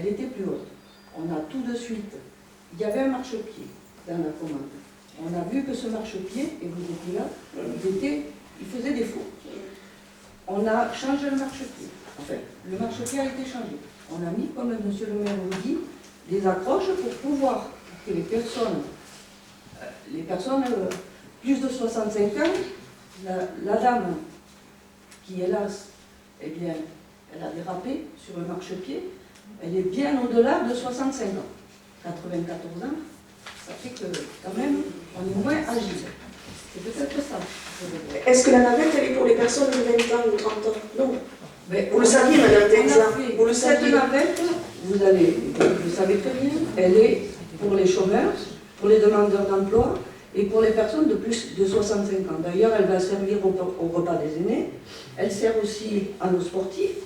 elle était plus haute. On a tout de suite, il y avait un marchepied dans la commande. On a vu que ce marchepied, et vous étiez là, il faisait défaut. On a changé le marchepied. Enfin, le marchepied a été changé. On a mis, comme monsieur le maire vous dit, des accroches pour pouvoir que les personnes plus de 65 ans, la dame qui, hélas, eh bien, elle a dérapé sur le marchepied, elle est bien au-delà de 65 ans. 94 ans, ça fait que, quand même, on est moins agile. C'est peut-être ça. Est-ce que la navette, elle est pour les personnes de 20 ans ou 30 ans? Non. Mais vous le saviez, madame Tenza. Vous le saviez. Cette navette, vous savez très bien, elle est pour les chômeurs, pour les demandeurs d'emploi et pour les personnes de plus de 65 ans. D'ailleurs, elle va servir au repas des aînés. Elle sert aussi à nos sportifs.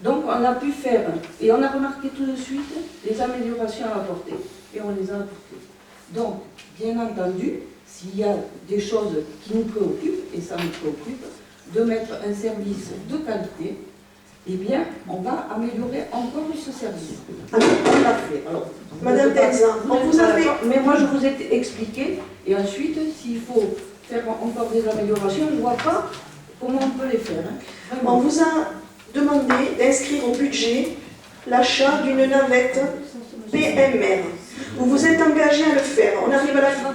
Donc, on a pu faire, et on a remarqué tout de suite les améliorations à apporter. Et on les a apportées. Donc, bien entendu, s'il y a des choses qui nous préoccupent, et ça nous préoccupe, de mettre un service de qualité, eh bien, on va améliorer encore ce service. Alors, on l'a fait. Alors, madame Tenza, on vous a fait... Mais moi, je vous ai expliqué, et ensuite, s'il faut faire encore des améliorations, je ne vois pas comment on peut les faire. Hein. On vous a demandé d'inscrire au budget l'achat d'une navette PMR. Vous vous êtes engagé à le faire. On arrive à la fin.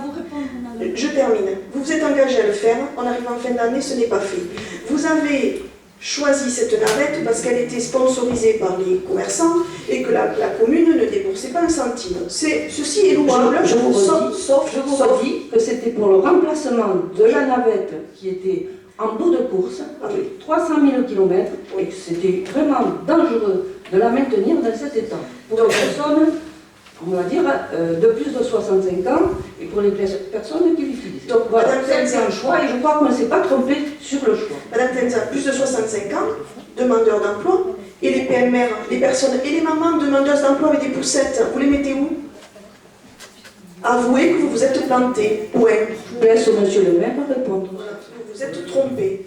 Je termine. Vous vous êtes engagé à le faire. On arrive en fin d'année, ce n'est pas fait. Vous avez choisi cette navette parce qu'elle était sponsorisée par les commerçants et que la commune ne déboursait pas un centime. Ceci est louable. Je vous redis que c'était pour le remplacement de la navette qui était en bout de course, avec 300 000 km, et que c'était vraiment dangereux de la maintenir dans cet état. Pour les personnes, on va dire, de plus de 65 ans, et pour les personnes qui l'utilisent. Donc voilà, c'est un choix, et je crois qu'on ne s'est pas trompé sur le choix. Madame Tenza, plus de 65 ans, demandeurs d'emploi, et les PMR, les personnes, et les mamans demandeuses d'emploi avec des poussettes, vous les mettez où? Avouez que vous vous êtes planté. Point. Je laisse au monsieur le maire répondre. Vous vous êtes trompé.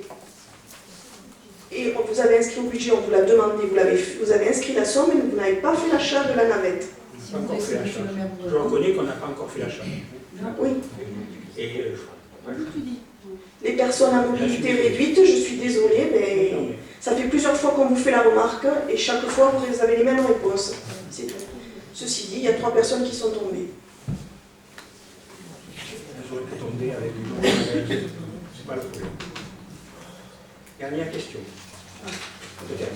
Et vous avez inscrit au budget, on vous l'a demandé, vous avez inscrit la somme, mais vous n'avez pas fait l'achat de la navette. Pas encore fait l'achat. Je reconnais qu'on n'a pas encore fait l'achat. Oui. Et les personnes à mobilité réduite, je suis désolée, mais ça fait plusieurs fois qu'on vous fait la remarque, et chaque fois vous avez les mêmes réponses. C'est tout. Ceci dit, il y a 3 personnes qui sont tombées. j'aurais pu tomber avec du c'est pas le problème. Dernière question. Peut-être.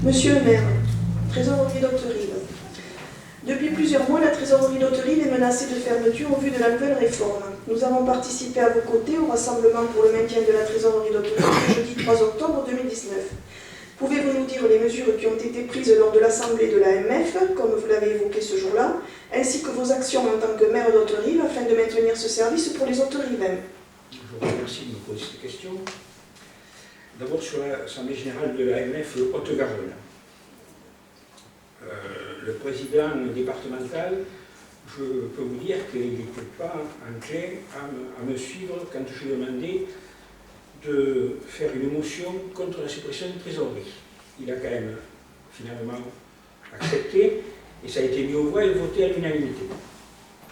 Monsieur le maire, trésorerie d'Hauterive. Depuis plusieurs mois, la trésorerie d'Hauterive est menacée de fermeture au vu de la nouvelle réforme. Nous avons participé à vos côtés au rassemblement pour le maintien de la trésorerie d'Hauterive le jeudi 3 octobre 2019. Pouvez-vous nous dire les mesures qui ont été prises lors de l'assemblée de l'AMF, comme vous l'avez évoqué ce jour-là, ainsi que vos actions en tant que maire d'Hauterive afin de maintenir ce service pour les Hauterivains? Je vous remercie de me poser cette question. D'abord sur l'Assemblée générale de l'AMF Haute-Garonne. Le président départemental, je peux vous dire qu'il n'était pas enclin à me suivre quand je lui ai demandé de faire une motion contre la suppression de trésorerie. Il a quand même finalement accepté et ça a été mis aux voix et voté à l'unanimité.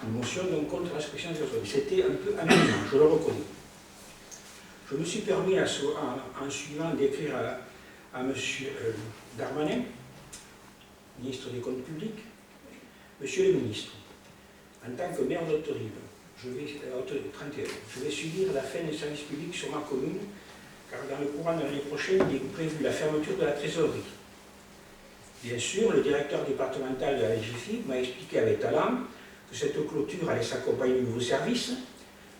Une motion donc contre la suppression de trésorerie. C'était un peu amusant, je le reconnais. Je me suis permis en suivant d'écrire à M. Darmanin, ministre des Comptes publics. Monsieur le ministre, en tant que maire d'Hauterive, je vais subir la fin des services publics sur ma commune, car dans le courant de l'année prochaine, il est prévu la fermeture de la trésorerie. Bien sûr, le directeur départemental de la LGFI m'a expliqué avec talent que cette clôture allait s'accompagner de nouveaux services,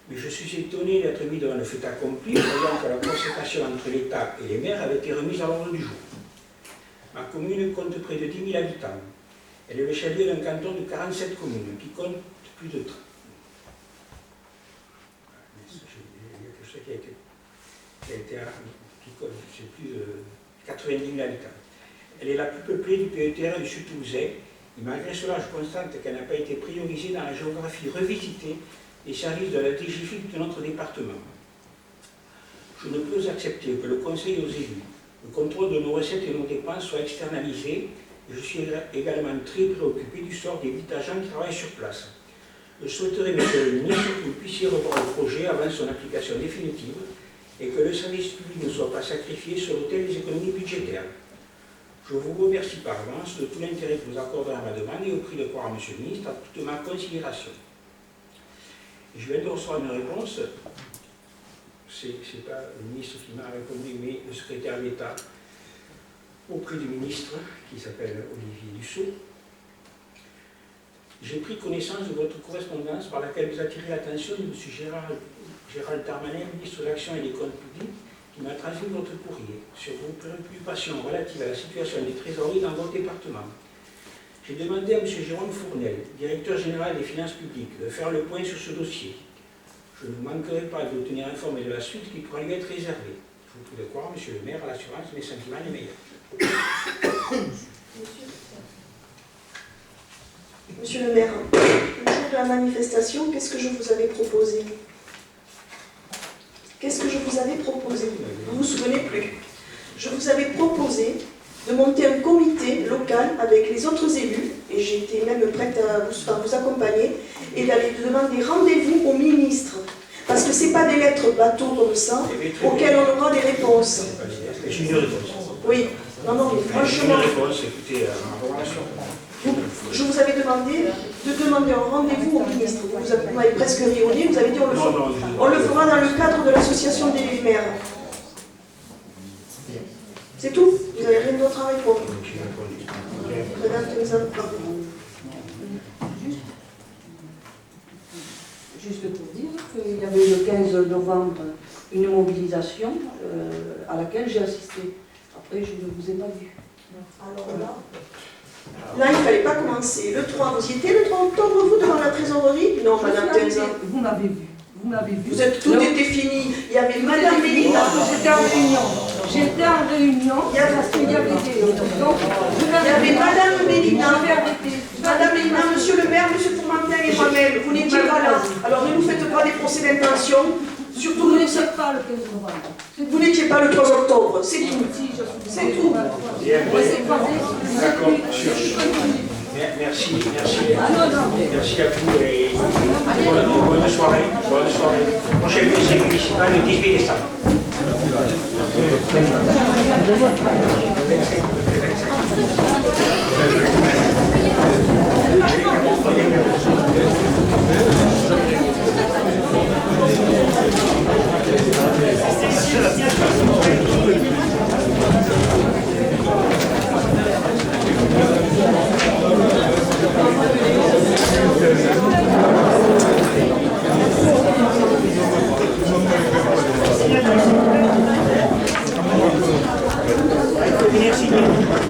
mais je suis étonné d'être mis devant le fait accompli, voyant que la concertation entre l'État et les maires avait été remise à l'ordre du jour. Ma commune compte près de 10 000 habitants. Elle est le chef-lieu d'un canton de 47 communes, qui compte plus de 30. C'est plus de 90 000 habitants. Elle est la plus peuplée du PETR du Sud Toulousain, et malgré cela, je constate qu'elle n'a pas été priorisée dans la géographie revisitée les services de la DGFiP de notre département. Je ne peux accepter que le conseil aux élus, le contrôle de nos recettes et nos dépenses soit externalisé, et je suis également très préoccupé du sort des 8 agents qui travaillent sur place. Je souhaiterais, monsieur le ministre, que vous puissiez revoir le projet avant son application définitive et que le service public ne soit pas sacrifié sur l'autel des économies budgétaires. Je vous remercie par avance de tout l'intérêt que vous accorderez à ma demande et au prix de croire, monsieur le ministre, à toute ma considération. Je viens de recevoir une réponse, c'est pas le ministre qui m'a répondu, mais le secrétaire d'État auprès du ministre, qui s'appelle Olivier Dussault. J'ai pris connaissance de votre correspondance par laquelle vous attirez l'attention de M. Gérald Darmanin, ministre de l'Action et des Comptes publics, qui m'a transmis votre courrier sur vos préoccupations relatives à la situation des trésoreries dans votre département. J'ai demandé à M. Jérôme Fournel, directeur général des finances publiques, de faire le point sur ce dossier. Je ne manquerai pas de vous tenir informé de la suite qui pourra lui être réservée. Je vous prie de croire, monsieur le maire, à l'assurance de mes sentiments les meilleurs. Monsieur le maire, le jour de la manifestation, qu'est-ce que je vous avais proposé? Qu'est-ce que je vous avais proposé? Vous ne vous souvenez plus. Je vous avais proposé de monter un comité local avec les autres élus, et j'étais même prête à vous accompagner, et d'aller demander rendez-vous au ministre. Parce que ce n'est pas des lettres bateaux comme ça, auxquelles on aura des réponses. J'ai une réponse. Oui, non, mais franchement... J'ai une réponse, écoutez, en relation. Je vous avais demandé de demander un rendez-vous au ministre. Vous m'avez presque rionné, vous avez dit on le fera dans le cadre de l'association des maires. C'est tout? Vous n'avez rien d'autre à répondre? Juste pour dire qu'il y avait le 15 novembre une mobilisation à laquelle j'ai assisté. Après, je ne vous ai pas vu. Alors là, il ne fallait pas commencer. Le 3, vous y étiez le 3 octobre, vous, devant la trésorerie? Non, madame Tenza. Vous m'avez vu. Vous m'avez vu. Tout était fini. Il y avait madame Mélina. J'étais en réunion. J'étais en réunion. Parce qu'il y avait des... Donc, il y avait madame Mélina. Madame Mélina, monsieur le maire, monsieur Fourmantin et moi-même. Vous n'étiez pas là. Alors ne nous faites pas des procès d'intention. Surtout, vous n'étiez pas le 15 novembre. Vous n'étiez pas le 3 octobre. C'est tout. C'est tout. D'accord. Merci. Merci à vous et bonne soirée. Prochaine conseil municipal le 18 décembre. Thank you.